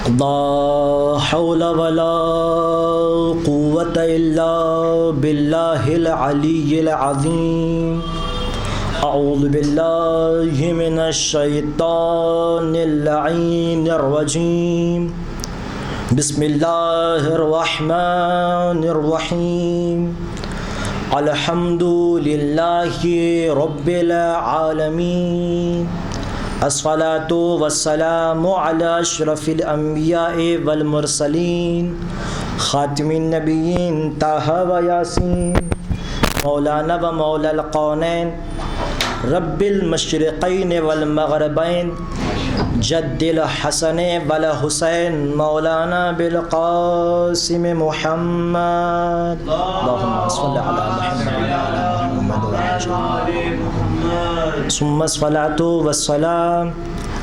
لا حول ولا قوة إلا بالله العلي العظيم. أعوذ بالله من الشيطان اللعين الرجيم. بسم الله الرحمن الرحيم. الحمد لله رب العالمين. الصلاة والسلام على أشرف الأنبياء والمرسلين خاتم النبيين طه وياسين مولانا ومولا القونين رب المشرقين والمغربين جد الحسن والحسين مولانا بالقاسم محمد. اللهم صل على محمد وعلى محمد ثم الصلاة والسلام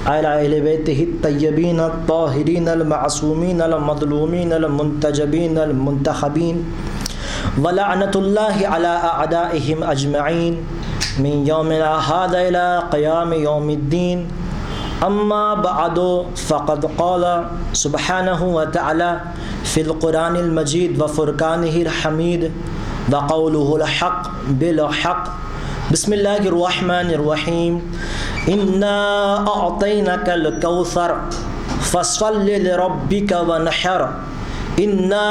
على أهل بيته الطيبين الطاهرين المعصومين المظلومين المنتجبين المنتخبين ولعنة الله على أعدائهم أجمعين من يومنا هذا إلى قيام يوم الدين. أما بعد فقد قال سبحانه وتعالى في القرآن المجيد وفرقانه الحميد وقوله الحق بالحق. بسم الله الرحمن الرحيم. إنا أعطيناك الكوثر فصل لربك ونحر إنا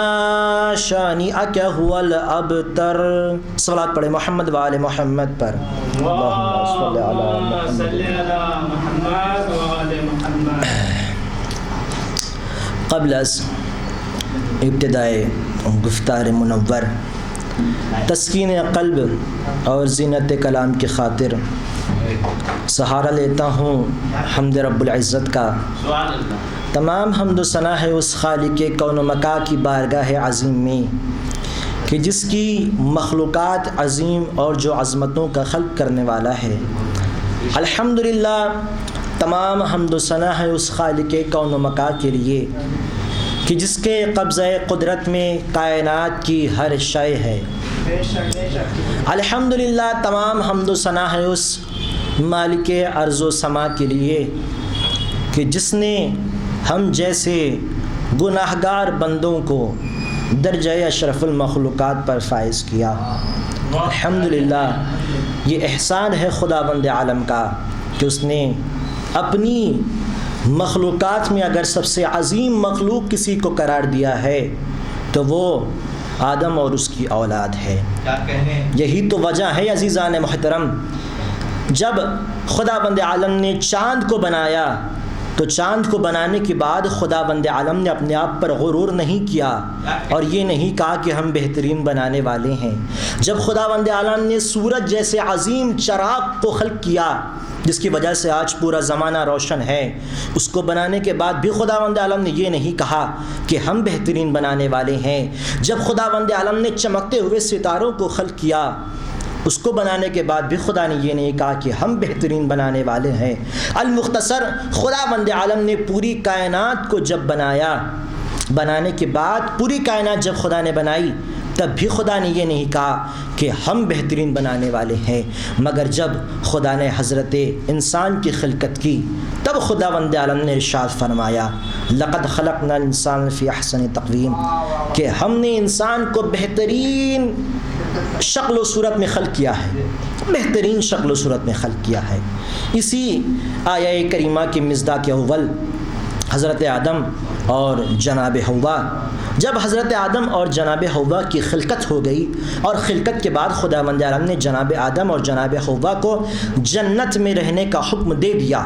شانئك هو الأبتر. صلاة پڑھے محمد وآل محمد پر. اللهم صل على محمد وآل محمد. قبل از ابتدائے گفتار منور تسکین قلب اور زینت کلام کی خاطر سہارا لیتا ہوں حمد رب العزت کا. تمام حمد و ثنا ہے اس خالق کون و مکا کی بارگاہ عظیم میں کہ جس کی مخلوقات عظیم اور جو عظمتوں کا خلق کرنے والا ہے. الحمدللہ تمام حمد و ثنا ہے اس خالق کون و مکا کے لیے کہ جس کے قبضہ قدرت میں کائنات کی ہر شے ہے. الحمدللہ تمام حمد و ثنا ہے اس مالک ارض و سما کے لیے کہ جس نے ہم جیسے گناہگار بندوں کو درجہ اشرف المخلوقات پر فائز کیا. الحمدللہ یہ احسان ہے خداوند عالم کا کہ اس نے اپنی مخلوقات میں اگر سب سے عظیم مخلوق کسی کو قرار دیا ہے تو وہ آدم اور اس کی اولاد ہے. یہی تو وجہ ہے عزیزان محترم، جب خداوند عالم نے چاند کو بنایا تو چاند کو بنانے کے بعد خداوند عالم نے اپنے آپ پر غرور نہیں کیا اور یہ نہیں کہا کہ ہم بہترین بنانے والے ہیں. جب خداوند عالم نے سورج جیسے عظیم چراغ کو خلق کیا جس کی وجہ سے آج پورا زمانہ روشن ہے، اس کو بنانے کے بعد بھی خداوند عالم نے یہ نہیں کہا کہ ہم بہترین بنانے والے ہیں. جب خداوند عالم نے چمکتے ہوئے ستاروں کو خلق کیا اس کو بنانے کے بعد بھی خدا نے یہ نہیں کہا کہ ہم بہترین بنانے والے ہیں. المختصر خداوند عالم نے پوری کائنات کو جب بنانے کے بعد پوری کائنات جب خدا نے بنائی تب بھی خدا نے یہ نہیں کہا کہ ہم بہترین بنانے والے ہیں، مگر جب خدا نے حضرت انسان کی خلقت کی تب خداوند عالم نے ارشاد فرمایا لقد خلقنا الانسان فی احسن تقویم، کہ ہم نے انسان کو بہترین شکل و صورت میں خلق کیا ہے، بہترین شکل و صورت میں خلق کیا ہے. اسی آیہ کریمہ کے مصداق اول حضرت آدم اور جناب حوا، جب حضرت آدم اور جناب حوا کی خلقت ہو گئی اور خلقت کے بعد خداوند عالم نے جناب آدم اور جناب حوا کو جنت میں رہنے کا حکم دے دیا.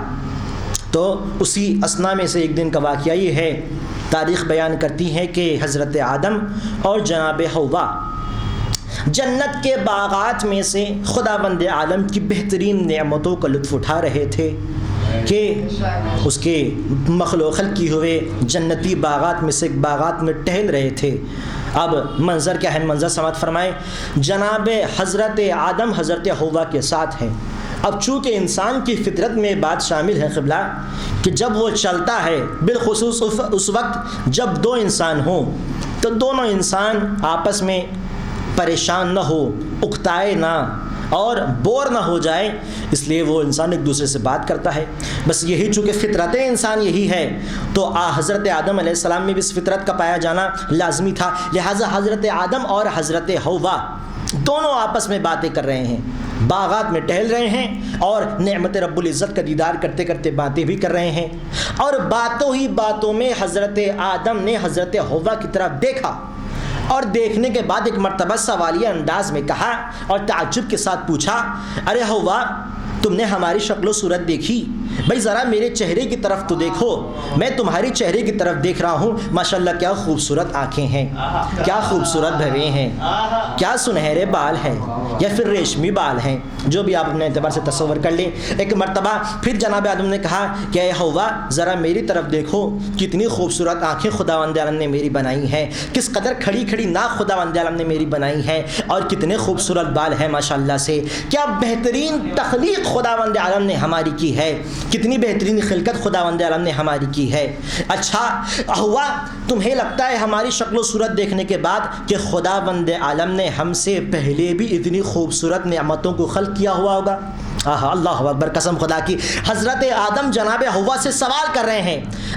تو اسی اثنا میں سے ایک دن کا واقعہ یہ ہے، تاریخ بیان کرتی ہے کہ حضرت آدم اور جناب حوا جنت کے باغات میں سے خداوند عالم کی بہترین نعمتوں کا لطف اٹھا رہے تھے کہ اس کے مخلوق کی ہوئے جنتی باغات میں سے باغات میں ٹہل رہے تھے. اب منظر کیا ہے، منظر سماعت فرمائیں. جناب حضرت آدم حضرت حوا کے ساتھ ہیں. اب چونکہ انسان کی فطرت میں بات شامل ہے قبلہ کہ جب وہ چلتا ہے بالخصوص اس وقت جب دو انسان ہوں تو دونوں انسان آپس میں پریشان نہ ہو، اکتائے نہ، اور بور نہ ہو جائے، اس لیے وہ انسان ایک دوسرے سے بات کرتا ہے۔ بس یہی چونکہ فطرت انسان یہی ہے، تو حضرت آدم علیہ السلام میں بھی اس فطرت کا پایا جانا لازمی تھا، لہٰذا حضرت آدم اور حضرت حوا دونوں آپس میں باتیں کر رہے ہیں، باغات میں ٹہل رہے ہیں اور نعمت رب العزت کا دیدار کرتے کرتے باتیں بھی کر رہے ہیں، اور باتوں ہی باتوں میں حضرت آدم نے حضرت حوا کی طرف دیکھا، اور دیکھنے کے بعد ایک مرتبہ سوالیہ انداز میں کہا اور تعجب کے ساتھ پوچھا، ارے حوا، تم نے ہماری شکل و صورت دیکھی؟ بھائی ذرا میرے چہرے کی طرف تو دیکھو، میں تمہاری چہرے کی طرف دیکھ رہا ہوں، ماشاءاللہ کیا خوبصورت آنکھیں ہیں، کیا خوبصورت بھویں ہیں، کیا سنہرے بال ہیں یا پھر ریشمی بال ہیں، جو بھی آپ اپنے اعتبار سے تصور کر لیں۔ ایک مرتبہ پھر جناب آدم نے کہا کہ اے حوا، ذرا میری طرف دیکھو، کتنی خوبصورت آنکھیں خداوند عالم نے میری بنائی ہیں، کس قدر کھڑی کھڑی ناک خداوند عالم نے میری بنائی ہے، اور کتنے خوبصورت بال ہیں ماشاءاللہ سے، کیا بہترین تخلیق خداوند عالم نے ہماری کی ہے، کتنی بہترین خلقت خداوند عالم نے ہماری کی ہے۔ اچھا حوا، تمہیں لگتا ہے ہماری شکل و صورت دیکھنے کے بعد کہ خداوند عالم نے ہم سے پہلے بھی اتنی خوبصورت نعمتوں کو خلق کیا ہوا ہوگا؟ اللہ اکبر، قسم خدا کی، حضرت آدم جناب حوا سے سوال کر رہے ہیں،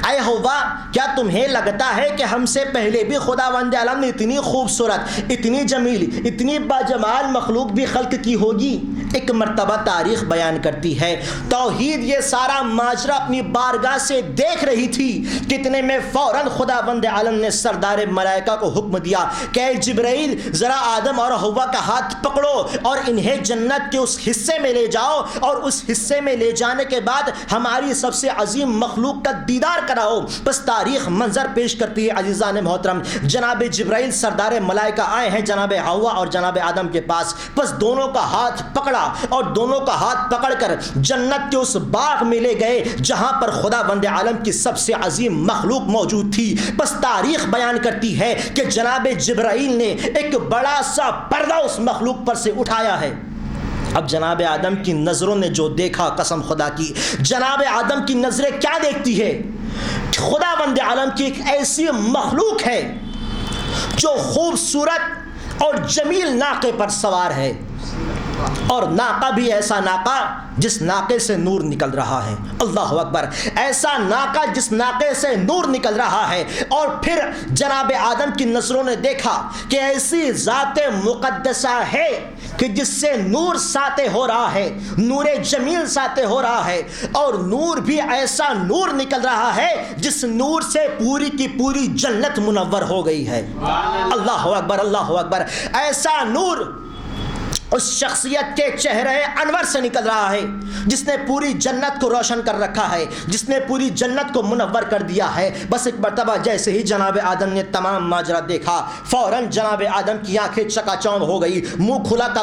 اے حوا، کیا تمہیں لگتا ہے کہ ہم سے پہلے بھی خداوند عالم نے اتنی خوبصورت، اتنی جمیل، اتنی باجمال مخلوق بھی خلق کی ہوگی؟ ایک مرتبہ تاریخ بیان کرتی ہے، توحید یہ سارا ماجرا اپنی بارگاہ سے دیکھ رہی تھی، کتنے میں فوراً خداوند عالم نے سردار ملائکہ کو حکم دیا کہ اے جبرائیل، ذرا آدم اور حوا کا ہاتھ پکڑو اور انہیں جنت کے اس حصے میں لے جاؤ، اور اس حصے میں لے جانے کے بعد ہماری سب سے عظیم مخلوق کا دیدار کراؤ۔ بس تاریخ منظر پیش کرتی ہے عزیزان محترم، جناب جبرائیل سردار ملائکہ آئے ہیں جناب حوا اور جناب آدم کے پاس، بس دونوں کا ہاتھ پکڑا اور دونوں کا ہاتھ پکڑ کر جنت کے اس باغ میں لے گئے جہاں پر خداوند عالم کی سب سے عظیم مخلوق موجود تھی۔ بس تاریخ بیان کرتی ہے کہ جناب جبرائیل نے ایک بڑا سا پردہ اس مخلوق پر سے اٹھایا ہے۔ اب جناب آدم کی نظروں نے جو دیکھا، قسم خدا کی، جناب آدم کی نظریں کیا دیکھتی ہے؟ خداوند عالم کی ایک ایسی مخلوق ہے جو خوبصورت اور جمیل ناقے پر سوار ہے، اور ناقہ بھی ایسا ناقہ جس ناقے سے نور نکل رہا ہے، اللہ اکبر، ایسا ناقہ جس ناقے سے نور نکل رہا ہے۔ اور پھر جناب آدم کی نظروں نے دیکھا کہ ایسی ذات مقدسہ ہے کہ جس سے نور ساطع ہو رہا ہے، نور جمیل ساطع ہو رہا ہے، اور نور بھی ایسا نور نکل رہا ہے جس نور سے پوری کی پوری جنت منور ہو گئی ہے، اللہ اکبر، اللہ اکبر، ایسا نور اس شخصیت کے چہرے انور سے نکل رہا ہے جس نے پوری جنت کو روشن کر رکھا ہے، جس نے پوری جنت کو منور کر دیا ہے۔ بس ایک مرتبہ جیسے ہی جناب آدم نے تمام ماجرا دیکھا، فوراً جناب آدم کی آنکھیں چکا چوند ہو گئی، منہ کھلا کا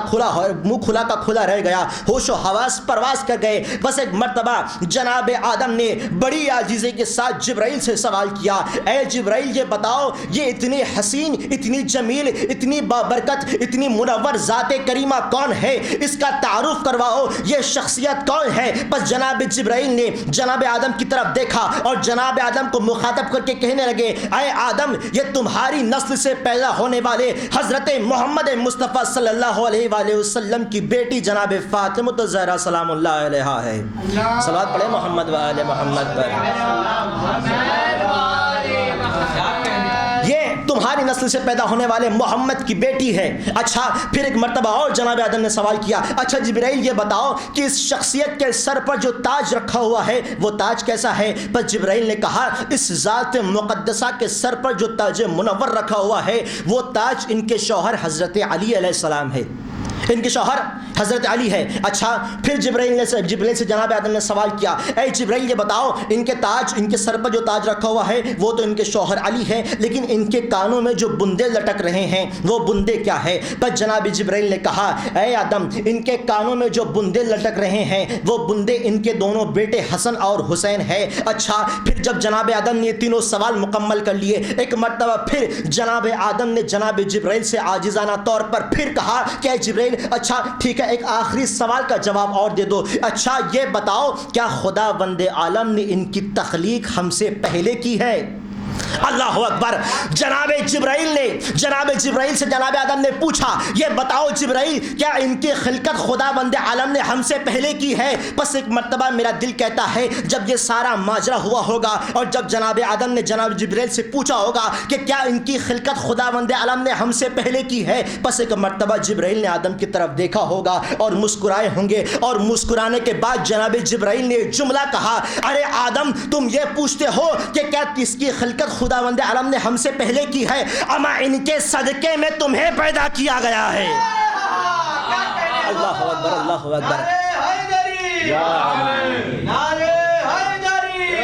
کھلا رہ گیا، ہوش و حواس پرواز کر گئے۔ بس ایک مرتبہ جناب آدم نے بڑی عاجزی کے ساتھ جبرائیل سے سوال کیا، اے جبرائیل، یہ بتاؤ، یہ اتنی حسین، اتنی جمیل، اتنی بابرکت، اتنی منور ذات کریمہ کون ہے؟ اس کا تعارف کرواؤ، یہ شخصیت کون ہے؟ بس جناب جبرائیل نے جناب آدم کی طرف دیکھا اور جناب آدم کو مخاطب کر کے کہنے لگے، اے آدم، یہ تمہاری نسل سے پیدا ہونے والے حضرت محمد مصطفیٰ صلی اللہ علیہ وآلہ وسلم کی بیٹی جناب فاطمہ الزہرا سلام اللہ علیہا ہے۔ صلوات پڑھیں محمد و آل محمد پر۔ یہ تمہاری نسل سے پیدا ہونے والے محمد کی بیٹی ہے۔ اچھا، پھر ایک مرتبہ اور جناب آدم نے سوال کیا، اچھا جبرائیل، یہ بتاؤ کہ اس شخصیت کے سر پر جو تاج رکھا ہوا ہے وہ تاج کیسا ہے؟ بس جبرائیل نے کہا، اس ذات مقدسہ کے سر پر جو تاج منور رکھا ہوا ہے وہ تاج ان کے شوہر حضرت علی علیہ السلام ہے، ان کے شوہر حضرت علی ہے۔ اچھا، پھر جبرائیل سے جناب آدم نے سوال کیا، اے جبرائیل، یہ بتاؤ، ان کے سر پر جو تاج رکھا ہوا ہے وہ تو ان کے شوہر علی ہے، لیکن ان کے کانوں میں جو بندے لٹک رہے ہیں وہ بندے کیا ہے؟ بس جناب جبرائیل نے کہا، اے آدم، ان کے کانوں میں جو بندے لٹک رہے ہیں وہ بندے ان کے دونوں بیٹے حسن اور حسین ہے۔ اچھا، پھر جب جناب آدم نے یہ تینوں سوال مکمل کر لیے، ایک مرتبہ پھر جناب آدم نے جناب جبرائیل سے عاجزانہ طور پر پھر کہا کہ اے جبرائیل، اچھا ٹھیک ہے، ایک آخری سوال کا جواب اور دے دو، اچھا یہ بتاؤ، کیا خداوند عالم نے ان کی تخلیق ہم سے پہلے کی ہے؟ اللہ اکبر. جناب جبرائیل سے جناب آدم نے پوچھا یہ بتاؤ جبرائیل کیا ان کی خلقت خدا بند عالم نے ہم سے پہلے کی ہے؟ بس ایک مرتبہ میرا دل کہتا ہے جب یہ سارا ماجرا ہوا ہوگا اور جب جناب آدم نے جناب جبرائیل سے پوچھا ہوگا کہ کیا ان کی خلقت خدا بند عالم نے ہم سے پہلے کی ہے، بس ایک مرتبہ جبرائیل نے آدم کی طرف دیکھا ہوگا اور مسکرائے ہوں گے، اور مسکرانے کے بعد جناب جبرائیل نے جملہ کہا ارے آدم تم یہ پوچھتے ہو کہ کیا اس کی خلقت خدا بند عالم نے ہم سے پہلے کی ہے، اما ان کے صدقے میں تمہیں پیدا کیا گیا ہے. اللہ اکبر اللہ اکبر. یا علی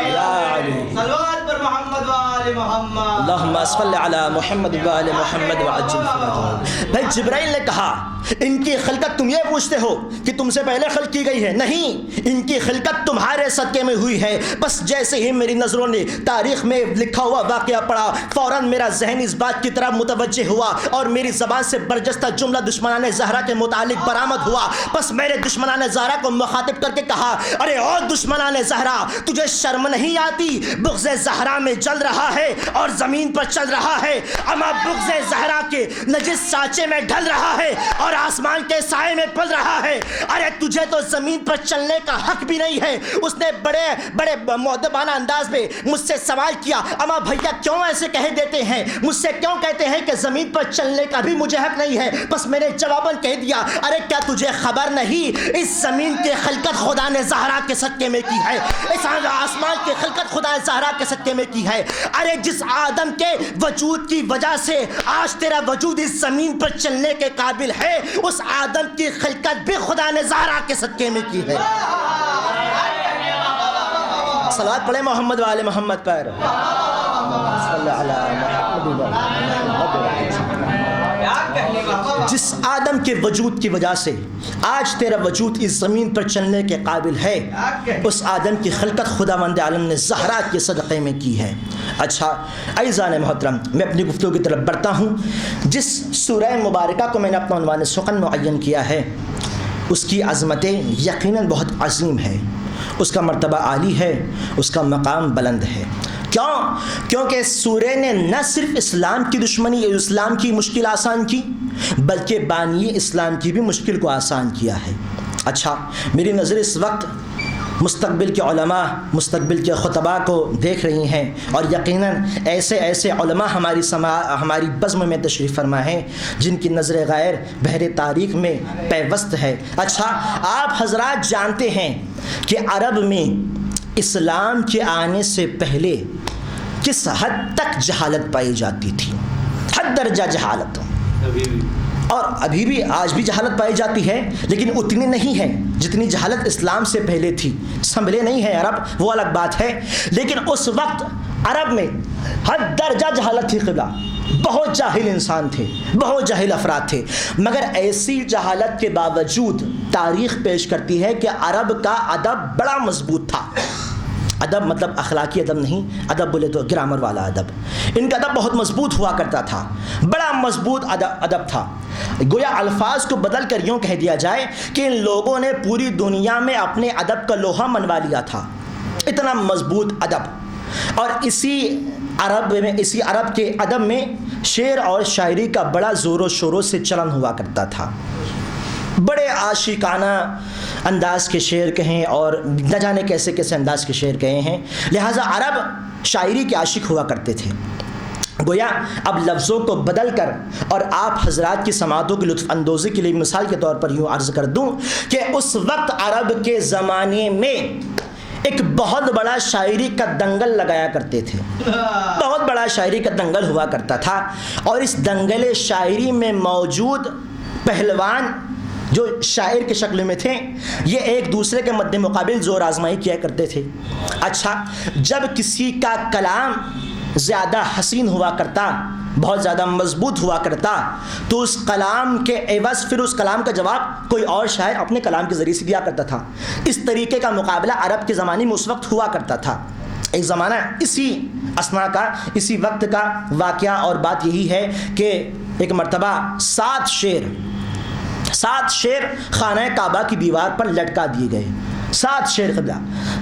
یا علی صلوات پر محمد و آل محمد. اللہم صلی علی محمد و آل محمد وعجل فرجہ. بھائی جبرائیل نے کہا ان کی خلقت تم یہ پوچھتے ہو کہ تم سے پہلے خلق کی گئی ہے؟ نہیں، ان کی خلقت تمہارے صدقے میں ہوئی ہے. بس جیسے ہی میری نظروں نے تاریخ میں لکھا ہوا واقعہ پڑھا فوراً میرا ذہن اس بات کی طرف متوجہ ہوا اور میری زبان سے برجستہ جملہ دشمنان زہرا کے متعلق برآمد ہوا. بس میرے دشمنان زہرا کو مخاطب کر کے کہا ارے او دشمنان زہرا تجھے شرم نہیں آتی؟ بغض زہرا میں جل رہا ہے اور زمین پر چل رہا ہے، اما بغض زہرا کے نجس سانچے میں ڈھل رہا ہے اور آسمان کے سائے میں پل رہا ہے. ارے تجھے تو زمین پر چلنے کا حق بھی نہیں ہے. اس نے بڑے بڑے مؤدبانہ انداز میں مجھ سے سوال کیا اما بھیا کیوں ایسے کہہ دیتے ہیں، مجھ سے کیوں کہتے ہیں کہ زمین پر چلنے کا بھی مجھے حق نہیں ہے؟ بس میں نے جواباً کہہ دیا ارے کیا تجھے خبر نہیں اس زمین کی خلقت خدا نے زہرا کے صدقے میں کی ہے، اس آسمان کی خلقت خدا نے زہرا کے صدقے میں کی ہے. ارے جس آدم کے وجود کی وجہ سے آج تیرا وجود اس زمین پر چلنے کے قابل ہے اس آدم کی خلقت بھی خدا نے زہرا کے صدقے میں کی ہے. صلوات پڑھیں محمد و آل محمد پر. صلی علی محمد و جس آدم کے وجود کی وجہ سے آج تیرا وجود اس زمین پر چلنے کے قابل ہے اس آدم کی خلقت خداوند عالم نے زہرا کے صدقے میں کی ہے. اچھا عزیزان محترم میں اپنی گفتگو کی طرف بڑھتا ہوں. جس سورہ مبارکہ کو میں نے اپنا عنوان سخن معین کیا ہے اس کی عظمتیں یقیناً بہت عظیم ہے، اس کا مرتبہ عالی ہے، اس کا مقام بلند ہے. کیونکہ سورہ نے نہ صرف اسلام کی دشمنی اسلام کی مشکل آسان کی بلکہ بانی اسلام کی بھی مشکل کو آسان کیا ہے. اچھا میری نظر اس وقت مستقبل کے علماء مستقبل کے خطباء کو دیکھ رہی ہیں اور یقیناً ایسے علماء ہماری بزم میں تشریف فرما ہیں جن کی نظر غیر بحر تاریخ میں پیوست ہے. اچھا آپ حضرات جانتے ہیں کہ عرب میں اسلام کے آنے سے پہلے کس حد تک جہالت پائی جاتی تھی، حد درجہ جہالت، اور ابھی بھی آج بھی جہالت پائی جاتی ہے لیکن اتنی نہیں ہے جتنی جہالت اسلام سے پہلے تھی. سنبھلے نہیں ہے عرب وہ الگ بات ہے، لیکن اس وقت عرب میں حد درجہ جہالت تھی. قبلہ بہت جاہل انسان تھے، بہت جاہل افراد تھے، مگر ایسی جہالت کے باوجود تاریخ پیش کرتی ہے کہ عرب کا ادب بڑا مضبوط تھا. ادب مطلب اخلاقی ادب نہیں، ادب بولے تو گرامر والا ادب. ان کا ادب بہت مضبوط ہوا کرتا تھا، بڑا مضبوط ادب تھا. گویا الفاظ کو بدل کر یوں کہہ دیا جائے کہ ان لوگوں نے پوری دنیا میں اپنے ادب کا لوہا منوا لیا تھا، اتنا مضبوط ادب. اور اسی عرب کے ادب میں شعر اور شاعری کا بڑا زور و شوروں سے چلن ہوا کرتا تھا. بڑے عاشقانہ انداز کے شعر کہیں اور نہ جانے کیسے کیسے انداز کے شعر کہے ہیں، لہٰذا عرب شاعری کے عاشق ہوا کرتے تھے. گویا اب لفظوں کو بدل کر اور آپ حضرات کی سماعتوں کی لطف اندوزی کے لیے مثال کے طور پر یوں عرض کر دوں کہ اس وقت عرب کے زمانے میں ایک بہت بڑا شاعری کا دنگل لگایا کرتے تھے، بہت بڑا شاعری کا دنگل ہوا کرتا تھا. اور اس دنگل شاعری میں موجود پہلوان جو شاعر کے شکل میں تھے یہ ایک دوسرے کے مد مقابل زور آزمائی کیا کرتے تھے. اچھا جب کسی کا کلام زیادہ حسین ہوا کرتا، بہت زیادہ مضبوط ہوا کرتا، تو اس کلام کے عوض پھر اس کلام کا جواب کوئی اور شاعر اپنے کلام کے ذریعے سے دیا کرتا تھا. اس طریقے کا مقابلہ عرب کے زمانے میں اس وقت ہوا کرتا تھا. ایک زمانہ اسی اسنا کا اسی وقت کا واقعہ اور بات یہی ہے کہ ایک مرتبہ 7 شعر خانہ کعبہ کی دیوار پر لٹکا دیے گئے. 7 شعر قبلہ،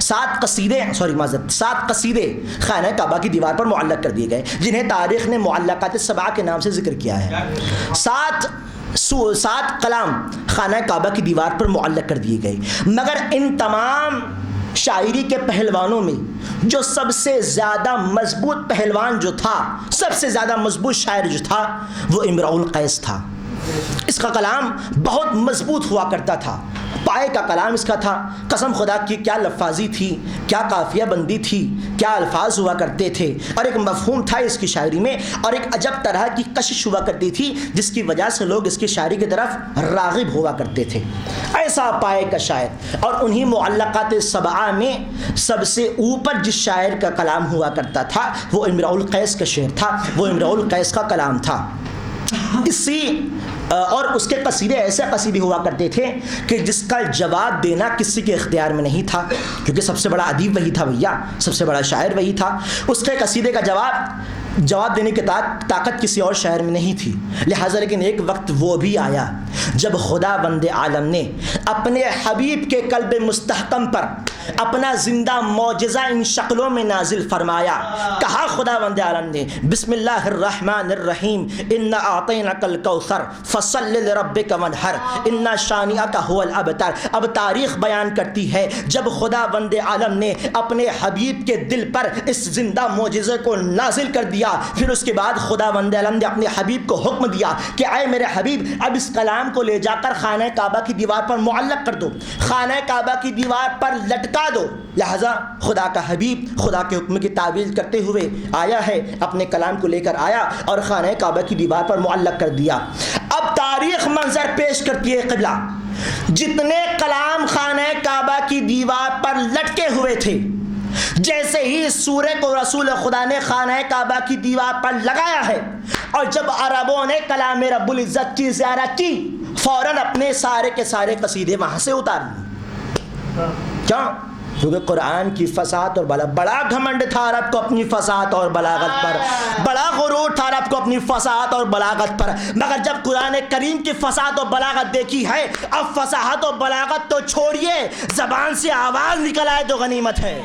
7 قصیدے خانہ کعبہ کی دیوار پر معلق کر دیے گئے، جنہیں تاریخ نے معلقات السبع کے نام سے ذکر کیا ہے۔ 7 کلام خانہ کعبہ کی دیوار پر معلق کر دیے گئے، مگر ان تمام شاعری کے پہلوانوں میں جو سب سے زیادہ مضبوط پہلوان جو تھا، سب سے زیادہ مضبوط شاعر جو تھا، وہ امرؤ القیس تھا۔ اس کا کلام بہت مضبوط ہوا کرتا تھا، پائے کا کلام اس کا تھا۔ قسم خدا کی کیا لفاظی تھی، کیا قافیہ بندی تھی، کیا الفاظ ہوا کرتے تھے، اور ایک مفہوم تھا اس کی شاعری میں، اور ایک عجب طرح کی کشش ہوا کرتی تھی جس کی وجہ سے لوگ اس کی شاعری کی طرف راغب ہوا کرتے تھے۔ ایسا پائے کا شاعر، اور انہی معلقات السبع میں سب سے اوپر جس شاعر کا کلام ہوا کرتا تھا وہ امرؤ القیس کا شعر تھا، وہ امرؤ القیس کا کلام تھا۔ اور اس کے قصیدے ایسے قصیدے ہوا کرتے تھے کہ جس کا جواب دینا کسی کے اختیار میں نہیں تھا، کیونکہ سب سے بڑا ادیب وہی تھا بھیا، سب سے بڑا شاعر وہی تھا۔ اس کے قصیدے کا جواب دینے کی طاقت کسی اور شاعر میں نہیں تھی، لہٰذا لیکن ایک وقت وہ بھی آیا جب خدا بند عالم نے اپنے حبیب کے قلب مستحکم پر اپنا زندہ معجزہ ان شکلوں میں نازل فرمایا۔ کہا خدا بند عالم نے بسم اللہ الرحمن الرحیم انا اعطیناک الکوثر فصل لربک وانحر ان شانئک هو الابتر۔ اب تاریخ بیان کرتی ہے جب خدا بند عالم نے اپنے حبیب کے دل پر اس زندہ معجزے کو نازل کر دیا، پھر اس کے بعد خدا بند عالم نے اپنے حبیب کو حکم دیا کہ اے میرے حبیب اب اس کلام کو لے جا کر خانہ کعبہ کی دیوار پر معلق کر دو، خانہ کعبہ کی دیوار پر لٹکا دو۔ لہذا خدا کا حبیب خدا کے حکم کی تعویل کرتے ہوئے آیا ہے، اپنے کلام کو لے کر آیا اور خانہ کعبہ کی دیوار پر معلق کر دیا۔ اب تاریخ منظر پیش کرتی ہے قبلہ، جتنے کلام خانہ کعبہ کی دیوار پر لٹکے ہوئے تھے، جیسے ہی سورے کو رسول خدا نے خانہ کعبہ کی دیوار پر لگایا ہے، اور جب عربوں نے کلام رب العزت کی زیارت کی، فوراً اپنے سارے کے سارے قصیدے وہاں سے اتار لیے۔ کیوں؟ کیونکہ قرآن کی فصاحت اور بڑا گھمنڈ تھا عرب کو اپنی فصاحت اور بلاغت پر، بڑا غرور تھا عرب کو اپنی فصاحت اور بلاغت پر، مگر جب قرآن کریم کی فصاحت اور بلاغت دیکھی ہے، اب فصاحت اور بلاغت تو چھوڑیے، زبان سے آواز نکل آئے تو غنیمت ہے۔